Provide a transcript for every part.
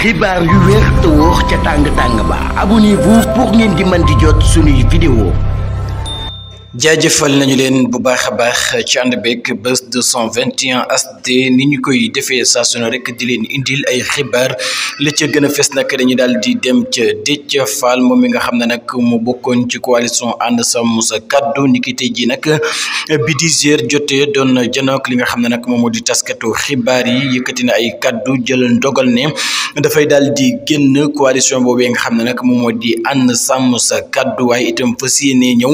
xibaar yu wér te wóor ca tàng ba abonnez-vous pour ngeen di mën di jot suñuy vidéo. jaajëfal nañu leen bu baax a baax ci ànd beeg Buzz 221 HD ni ñu koy defee saa su ne rek di leen indil ay xibaar la ca gën a fes nag dañu daal di dem ca Déthié Fall moom mi nga xam ne nag mu bokkoon ci coalition ànd sàmm sa kàddu ni ki tey jii nag bi 10h jotee doon janook li nga xam ne nag moom moo di taskatu xibaar yi yëkkati na ay kàddu jël ndogal ne dafay daal di génn coalition boobee nga xam ne nag moom moo di ànd sàmm sa kàddu waaye itam fas yéenee ñëw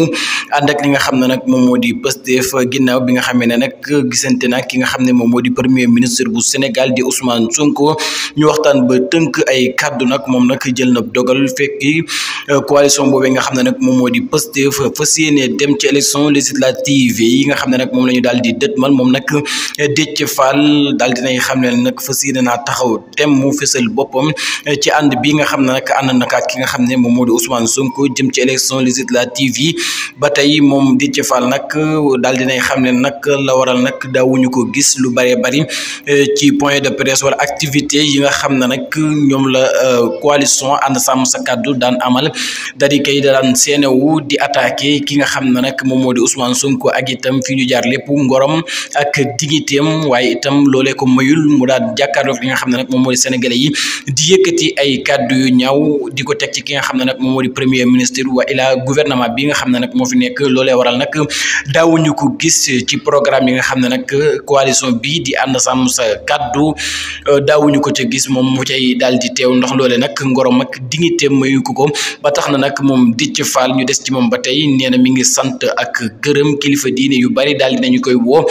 ànd ak nga xam ne nag moom moo di Pastef ginnaaw bi nga xamee ne nag gisante nag ki nga xam ne moom moo di premier ministre bu Sénégal di Ousmane Sonko ñu waxtaan ba tënk ay kàddu nag moom nag jël na dogal fekki coalition boobee nga xam ne nag moom moo di Pastef fas yéene dem ci élection législative yi nga xam ne nag moom la ñu daal di dëtmal moom nag Déthié Fall daal dinay xam ne nag fas yéene naa taxaw tem mu fësal boppam ci ànd bi nga xam ne nag ànd na ak ki nga xam ne moom moo di Ousmane Sonko jëm ci élection législative yi ba tey moom Déthié Fall nag daal dinay xam ne nag la waral nag daawuñu ko gis lu bëree bëri ci point de presse wala activité yi nga xam ne nag ñoom la coalition ànd sàmm sa kàddu daan amal daal di kay daan seenewu di attaqué ki nga xam ne nag moom moo di Ousmane Sonko ak itam fi ñu jaar lépp ngorom ak dignitéem waaye itam loolee ko mayul mu daal jàkkaarloog li nga xam ne nag moom moo di sénégalais yi di yëkkati ay kàddu yu ñaaw di ko teg ci ki nga xam ne nag moom moo di premier ministre wa ila gouvernement bi nga xam ne nag moo fi nekk loolee waral nag daawuñu ko gis ci programme yi nga xam ne nag coalition bii di ànd sàmm sa kàddu daawuñu ko ca gis moom mu cay daal di teew ndax loole nag ngorom ak dignité mayu ko ba tax na nag moom Déthié Fall ñu des ci moom ba tey nee na mi ngi sant ak gërëm kilifa diine yu bari daal dinañu koy woo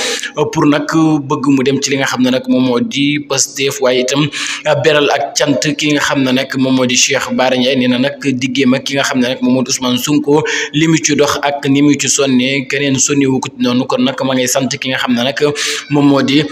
pour nag bëgg mu dem ci li nga xam ne nag moom moo di Pastef waaye itam beral ak cant ki nga xam ne nag moom moo di Cheikh Bara Ndiaye nee na nag diggéem ak ki nga xam ne nag moom moo di Ousmane Sonko li mu ci dox ak ni mu ci sonne keneen sonni wu ko noonu kon nag ma ngay sant ki nga xam ne nag moom moo di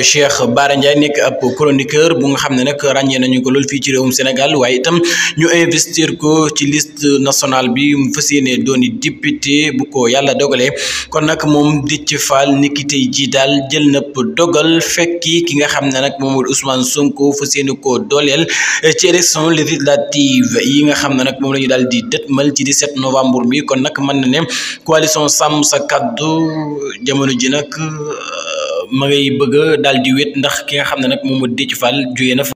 Cheikh Bara Ndiaye nekk ab chroniqueur bu nga xam ne nag ràññee nañu ko lool fii ci réewum Sénégal waaye itam ñu investir ko ci liste nationale bi mu fas yéene dooni député bu ko yàlla dogalee kon nag moom Déthié Fall niki tey jii daal jël na dogal fekki ki nga xam ne nag moom mooy Ousmane Sonko fas yéene koo dooleel ci élection législative yi nga xam ne nag moom la ñu daal di dëtmal ci 17 novembre bi kon nag mën na ne coalition sàmm sa kàddu jamono ji nag ma ngay bëgg daal di wét ndax ki nga xam ne nag moom moo Déthié Fall jógee na fa